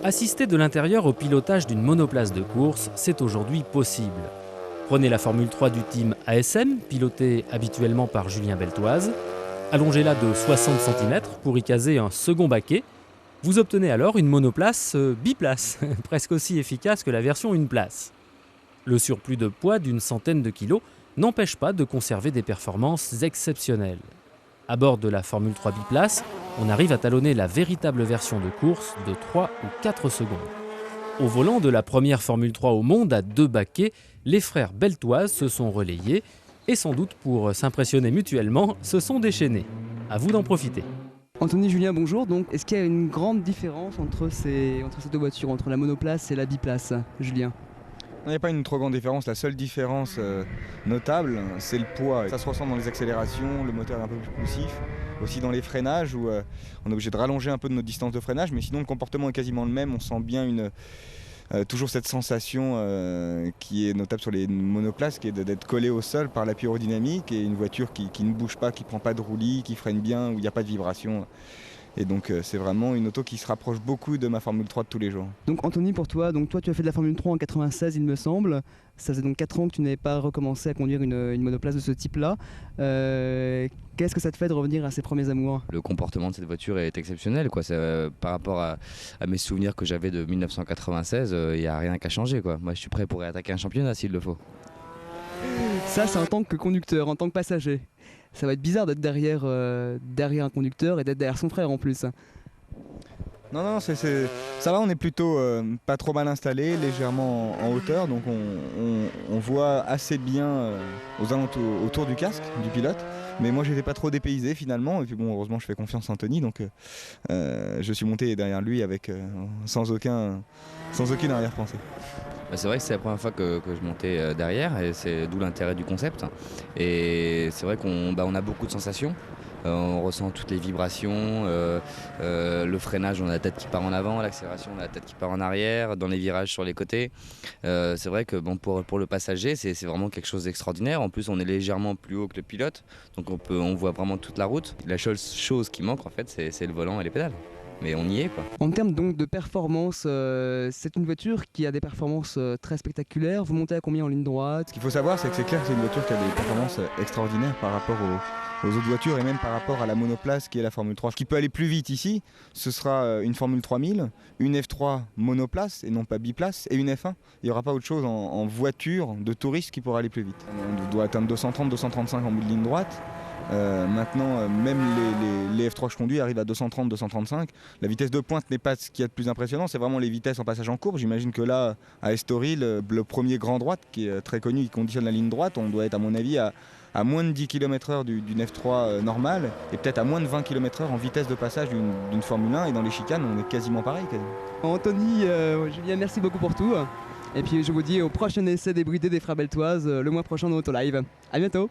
Assister de l'intérieur au pilotage d'une monoplace de course, c'est aujourd'hui possible. Prenez la Formule 3 du team ASM, pilotée habituellement par Julien Beltoise. Allongez-la de 60 cm pour y caser un second baquet. Vous obtenez alors une monoplace biplace, presque aussi efficace que la version une place. Le surplus de poids d'une centaine de kilos n'empêche pas de conserver des performances exceptionnelles. À bord de la Formule 3 biplace, on arrive à talonner la véritable version de course de 3 ou 4 secondes. Au volant de la première Formule 3 au monde à 2 baquets, les frères Beltoise se sont relayés et sans doute pour s'impressionner mutuellement, se sont déchaînés. À vous d'en profiter. Anthony, Julien, bonjour. Donc, est-ce qu'il y a une grande différence entre ces deux voitures, entre la monoplace et la biplace, Julien ? Il n'y a pas une trop grande différence. La seule différence notable, c'est le poids. Ça se ressent dans les accélérations, le moteur est un peu plus poussif. Aussi dans les freinages, où on est obligé de rallonger un peu de notre distance de freinage, mais sinon le comportement est quasiment le même. On sent bien toujours cette sensation qui est notable sur les monoplaces, qui est d'être collé au sol par l'appui aérodynamique, et une voiture qui ne bouge pas, qui ne prend pas de roulis, qui freine bien, où il n'y a pas de vibration. Et donc c'est vraiment une auto qui se rapproche beaucoup de ma Formule 3 de tous les jours. Donc Anthony, pour toi, tu as fait de la Formule 3 en 96 il me semble. Ça faisait donc 4 ans que tu n'avais pas recommencé à conduire une monoplace de ce type-là. Qu'est-ce que ça te fait de revenir à ses premiers amours ? Le comportement de cette voiture est exceptionnel, quoi. Par rapport à mes souvenirs que j'avais de 1996, il n'y a rien qu'à changer, quoi. Moi je suis prêt pour attaquer un championnat s'il le faut. Ça c'est en tant que conducteur, en tant que passager. Ça va être bizarre d'être derrière un conducteur et d'être derrière son frère en plus. Non, ça va, on est plutôt pas trop mal installé, légèrement en hauteur, donc on voit assez bien aux alentours, autour du casque du pilote. Mais moi j'étais pas trop dépaysé finalement, et puis bon, heureusement je fais confiance à Anthony, donc je suis monté derrière lui avec sans aucune arrière-pensée. C'est vrai que c'est la première fois que je montais derrière, et c'est d'où l'intérêt du concept. Et c'est vrai qu'on a beaucoup de sensations. On ressent toutes les vibrations, le freinage, on a la tête qui part en avant, l'accélération, on a la tête qui part en arrière, dans les virages sur les côtés. C'est vrai que pour le passager, c'est vraiment quelque chose d'extraordinaire. En plus, on est légèrement plus haut que le pilote, donc on voit vraiment toute la route. La seule chose qui manque, en fait, c'est le volant et les pédales. Mais on y est, quoi. En termes donc de performance, c'est une voiture qui a des performances très spectaculaires. Vous montez à combien en ligne droite ? Ce qu'il faut savoir, c'est que c'est clair que c'est une voiture qui a des performances extraordinaires par rapport aux autres voitures, et même par rapport à la monoplace qui est la Formule 3. Ce qui peut aller plus vite ici, ce sera une Formule 3000, une F3 monoplace et non pas biplace, et une F1. Il n'y aura pas autre chose en voiture de touristes qui pourra aller plus vite. On doit atteindre 230-235 en bout de ligne droite. Maintenant, même les F3 que je conduis arrivent à 230-235. La vitesse de pointe n'est pas ce qu'il y a de plus impressionnant, c'est vraiment les vitesses en passage en courbe. J'imagine que là, à Estoril, le premier grand droite, qui est très connu, qui conditionne la ligne droite, on doit être à mon avis à moins de 10 km/h d'une F3 normale, et peut-être à moins de 20 km/h en vitesse de passage d'une Formule 1, et dans les chicanes, on est quasiment pareil. Anthony, Julien, merci beaucoup pour tout. Et puis je vous dis au prochain essai débridé des frères Beltoise le mois prochain dans Autolive. À bientôt.